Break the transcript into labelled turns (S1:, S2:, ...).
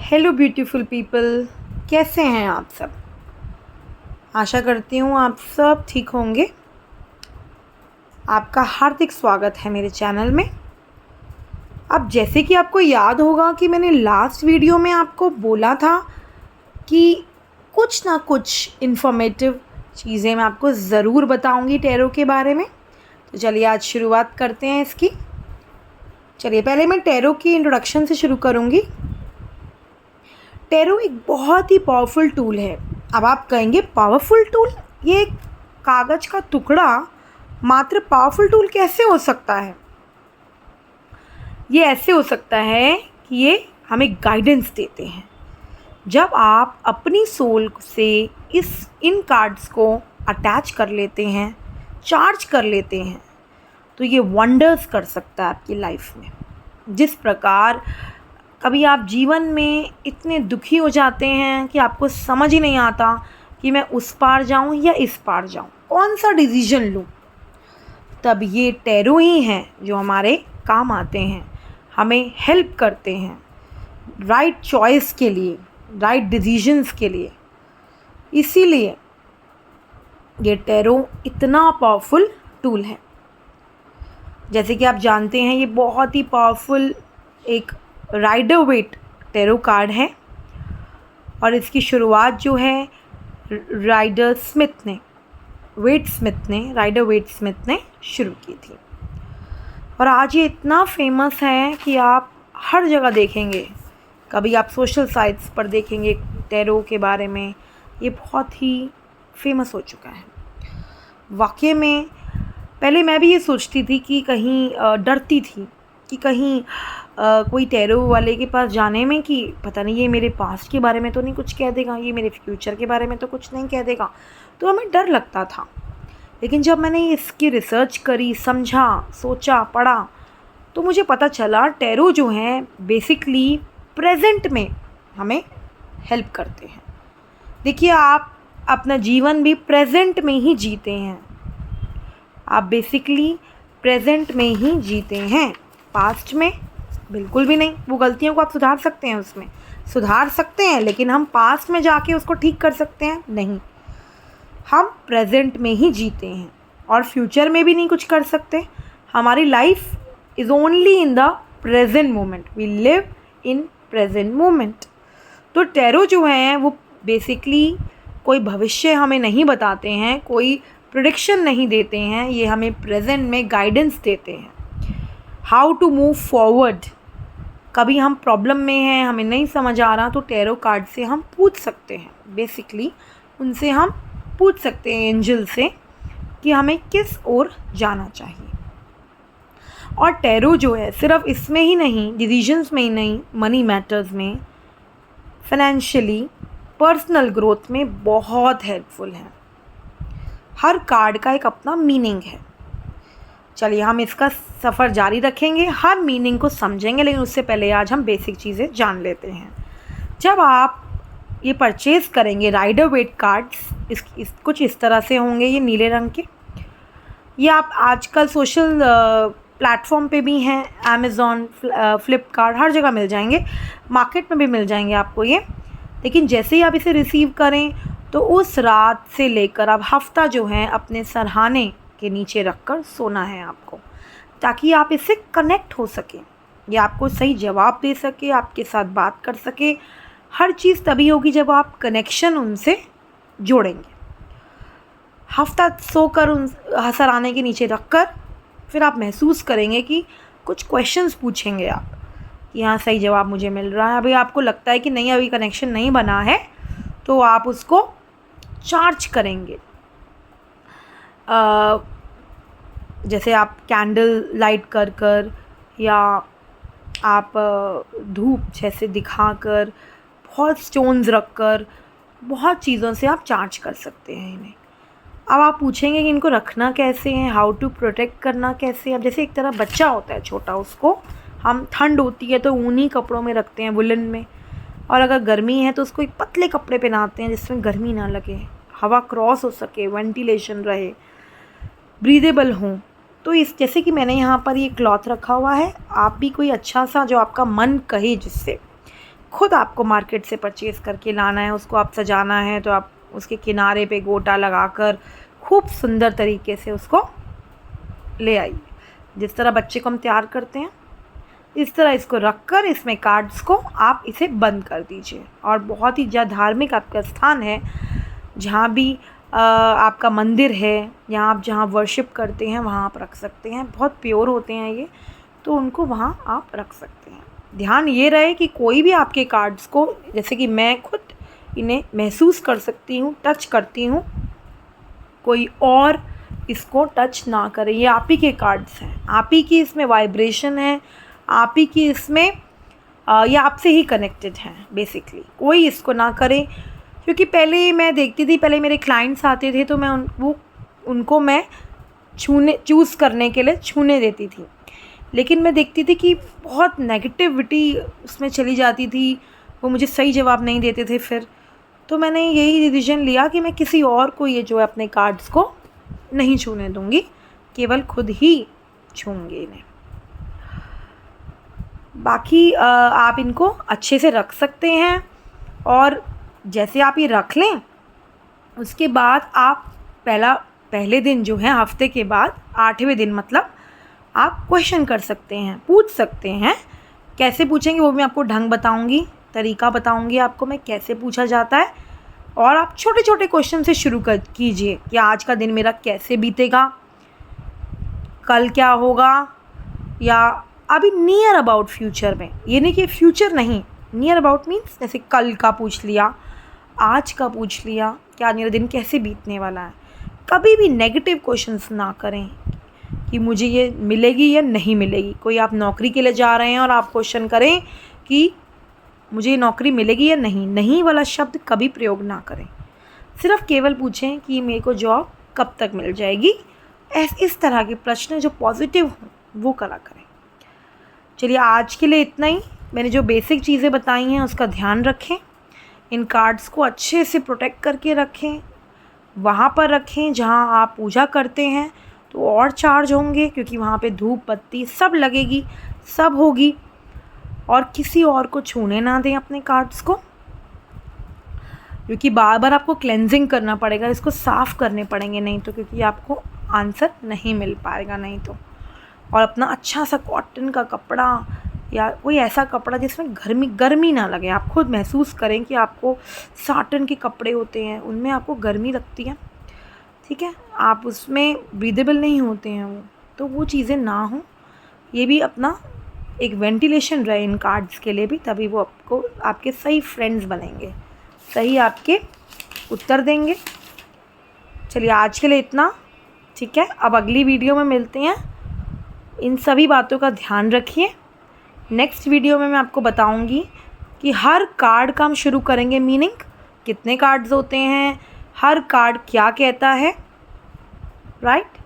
S1: Hello beautiful people, कैसे हैं आप सब। आशा करती हूँ आप सब ठीक होंगे। आपका हार्दिक स्वागत है मेरे चैनल में। अब जैसे कि आपको याद होगा कि मैंने लास्ट वीडियो में आपको बोला था कि कुछ ना कुछ इन्फॉर्मेटिव चीज़ें मैं आपको ज़रूर बताऊंगी टैरो के बारे में। तो चलिए आज शुरुआत करते हैं इसकी। चलिए पहले मैं टैरो की इंट्रोडक्शन से शुरू करूँगी। टैरो एक बहुत ही पावरफुल टूल है। अब आप कहेंगे पावरफुल टूल, ये एक कागज़ का टुकड़ा मात्र पावरफुल टूल कैसे हो सकता है। ये ऐसे हो सकता है कि ये हमें गाइडेंस देते हैं। जब आप अपनी सोल से इन कार्ड्स को अटैच कर लेते हैं, चार्ज कर लेते हैं, तो ये वंडर्स कर सकता है आपकी लाइफ में। जिस प्रकार कभी आप जीवन में इतने दुखी हो जाते हैं कि आपको समझ ही नहीं आता कि मैं उस पार जाऊं या इस पार जाऊं, कौन सा डिसीजन लूं, तब ये टैरो ही हैं जो हमारे काम आते हैं, हमें हेल्प करते हैं राइट चॉइस के लिए, राइट डिसीजंस के लिए। इसीलिए ये टैरो इतना पावरफुल टूल है। जैसे कि आप जानते हैं ये बहुत ही पावरफुल एक राइडर वेट टैरो कार्ड है और इसकी शुरुआत जो है राइडर वेट स्मिथ ने शुरू की थी। और आज ये इतना फेमस है कि आप हर जगह देखेंगे। कभी आप सोशल साइट्स पर देखेंगे टैरो के बारे में, ये बहुत ही फेमस हो चुका है। वाकई में पहले मैं भी ये सोचती थी कि कहीं डरती थी कि कहीं कोई टैरो वाले के पास जाने में कि पता नहीं ये मेरे पास्ट के बारे में तो नहीं कुछ कह देगा, ये मेरे फ्यूचर के बारे में तो कुछ नहीं कह देगा, तो हमें डर लगता था। लेकिन जब मैंने इसकी रिसर्च करी, समझा, सोचा, पढ़ा, तो मुझे पता चला टैरो जो हैं बेसिकली प्रेजेंट में हमें हेल्प करते हैं। देखिए आप अपना जीवन भी प्रेजेंट में ही जीते हैं। आप बेसिकली प्रेजेंट में ही जीते हैं, पास्ट में बिल्कुल भी नहीं। वो गलतियों को आप सुधार सकते हैं, उसमें सुधार सकते हैं, लेकिन हम पास्ट में जाके उसको ठीक कर सकते हैं नहीं। हम प्रेजेंट में ही जीते हैं और फ्यूचर में भी नहीं कुछ कर सकते। हमारी life is only in the present moment, we live in present moment. तो टैरो जो हैं वो बेसिकली कोई भविष्य हमें नहीं बताते हैं, कोई प्रेडिक्शन नहीं देते हैं, ये हमें प्रेजेंट में गाइडेंस देते हैं हाउ टू मूव फॉरवर्ड। कभी हम प्रॉब्लम में हैं, हमें नहीं समझ आ रहा, तो टैरो कार्ड से हम पूछ सकते हैं। बेसिकली उनसे हम पूछ सकते हैं, एंजल से, कि हमें किस ओर जाना चाहिए। और टैरो जो है सिर्फ इसमें ही नहीं, डिसीजंस में ही नहीं, मनी मैटर्स में, फाइनेंशियली, पर्सनल ग्रोथ में बहुत हेल्पफुल है। हर कार्ड का एक अपना मीनिंग है। चलिए हम इसका सफ़र जारी रखेंगे, हर मीनिंग को समझेंगे, लेकिन उससे पहले आज हम बेसिक चीज़ें जान लेते हैं। जब आप ये परचेज़ करेंगे राइडर वेट कार्ड्स, कुछ इस तरह से होंगे, ये नीले रंग के। ये आप आजकल सोशल प्लेटफॉर्म पे भी हैं, अमेज़ॉन, फ्लिपकार्ट, हर जगह मिल जाएंगे, मार्केट में भी मिल जाएंगे आपको ये। लेकिन जैसे ही आप इसे रिसीव करें तो उस रात से लेकर अब हफ्ता जो है अपने सरहाने के नीचे रखकर सोना है आपको, ताकि आप इससे कनेक्ट हो सकें, ये आपको सही जवाब दे सके, आपके साथ बात कर सके। हर चीज़ तभी होगी जब आप कनेक्शन उनसे जोड़ेंगे। हफ्ता सोकर उन सरहाने के नीचे रखकर फिर आप महसूस करेंगे कि कुछ क्वेश्चंस पूछेंगे आप कि हाँ सही जवाब मुझे मिल रहा है। अभी आपको लगता है कि नहीं, अभी कनेक्शन नहीं बना है, तो आप उसको चार्ज करेंगे। जैसे आप कैंडल लाइट कर या आप धूप जैसे दिखाकर, बहुत स्टोन्स रखकर, बहुत चीज़ों से आप चार्ज कर सकते हैं इन्हें। अब आप पूछेंगे कि इनको रखना कैसे है, हाउ टू प्रोटेक्ट करना कैसे। अब जैसे एक तरह बच्चा होता है छोटा, उसको हम ठंड होती है तो ऊनी कपड़ों में रखते हैं, वुलन में, और अगर गर्मी है तो उसको एक पतले कपड़े पहनाते हैं जिसमें गर्मी ना लगे, हवा क्रॉस हो सके, वेंटिलेशन रहे, ब्रीदेबल हों। तो इस जैसे कि मैंने यहाँ पर ये क्लॉथ रखा हुआ है, आप भी कोई अच्छा सा जो आपका मन कहे जिससे, खुद आपको मार्केट से परचेज़ करके लाना है, उसको आप सजाना है तो आप उसके किनारे पे गोटा लगाकर खूब सुंदर तरीके से उसको ले आइए। जिस तरह बच्चे को हम तैयार करते हैं इस तरह इसको रखकर इसमें कार्ड्स को आप इसे बंद कर दीजिए। और बहुत ही ज़्यादा धार्मिक आपका स्थान है, जहाँ भी आपका मंदिर है या आप जहाँ वर्शिप करते हैं वहाँ आप रख सकते हैं। बहुत प्योर होते हैं ये, तो उनको वहाँ आप रख सकते हैं। ध्यान ये रहे कि कोई भी आपके कार्ड्स को, जैसे कि मैं खुद इन्हें महसूस कर सकती हूँ, टच करती हूँ, कोई और इसको टच ना करे। ये आप ही के कार्ड्स हैं, आप ही की इसमें वाइब्रेशन है, आप ही की इसमें ये आपसे ही कनेक्टेड हैं बेसिकली। कोई इसको ना करे, क्योंकि पहले मैं देखती थी, पहले मेरे क्लाइंट्स आते थे तो मैं उनको मैं चूज़ करने के लिए छूने देती थी, लेकिन मैं देखती थी कि बहुत नेगेटिविटी उसमें चली जाती थी, वो मुझे सही जवाब नहीं देते थे। फिर तो मैंने यही डिसीजन लिया कि मैं किसी और को ये जो है अपने कार्ड्स को नहीं छूने दूँगी, केवल खुद ही छूँगी इन्हें। बाकी आप इनको अच्छे से रख सकते हैं, और जैसे आप ये रख लें उसके बाद आप पहले दिन जो है हफ्ते के बाद 8वें दिन मतलब आप क्वेश्चन कर सकते हैं, पूछ सकते हैं। कैसे पूछेंगे वो मैं आपको ढंग बताऊंगी, तरीका बताऊंगी आपको मैं कैसे पूछा जाता है। और आप छोटे छोटे क्वेश्चन से शुरू कीजिए कि आज का दिन मेरा कैसे बीतेगा, कल क्या होगा, या अभी नियर अबाउट फ्यूचर में। ये नहीं कि फ्यूचर नहीं, नियर अबाउट मीन्स जैसे कल का पूछ लिया, आज का पूछ लिया, क्या मेरा दिन कैसे बीतने वाला है। कभी भी नेगेटिव क्वेश्चंस ना करें कि मुझे ये मिलेगी या नहीं मिलेगी। कोई आप नौकरी के लिए जा रहे हैं और आप क्वेश्चन करें कि मुझे ये नौकरी मिलेगी या नहीं, नहीं वाला शब्द कभी प्रयोग ना करें। सिर्फ केवल पूछें कि मेरे को जॉब कब तक मिल जाएगी। इस तरह के प्रश्न जो पॉजिटिव हों वो करा करें। चलिए आज के लिए इतना ही। मैंने जो बेसिक चीज़ें बताई हैं उसका ध्यान रखें, इन कार्ड्स को अच्छे से प्रोटेक्ट करके रखें, वहाँ पर रखें जहाँ आप पूजा करते हैं, तो और चार्ज होंगे क्योंकि वहाँ पे धूप बत्ती सब लगेगी, सब होगी। और किसी और को छूने ना दें अपने कार्ड्स को, क्योंकि बार बार आपको क्लेंजिंग करना पड़ेगा, इसको साफ़ करने पड़ेंगे, नहीं तो क्योंकि आपको आंसर नहीं मिल पाएगा नहीं तो। और अपना अच्छा सा कॉटन का कपड़ा या कोई ऐसा कपड़ा जिसमें गर्मी ना लगे। आप खुद महसूस करें कि आपको साटन के कपड़े होते हैं उनमें आपको गर्मी लगती है, ठीक है, आप उसमें ब्रीदेबल नहीं होते हैं वो, तो वो चीज़ें ना हो। ये भी अपना एक वेंटिलेशन रहे इन कार्ड्स के लिए भी, तभी वो आपको आपके सही फ्रेंड्स बनेंगे, सही आपके उत्तर देंगे। चलिए आज के लिए इतना, ठीक है। अब अगली वीडियो में मिलते हैं। इन सभी बातों का ध्यान रखिए। नेक्स्ट वीडियो में मैं आपको बताऊंगी कि हर कार्ड का हम शुरू करेंगे मीनिंग, कितने कार्ड्स होते हैं, हर कार्ड क्या कहता है, राइट।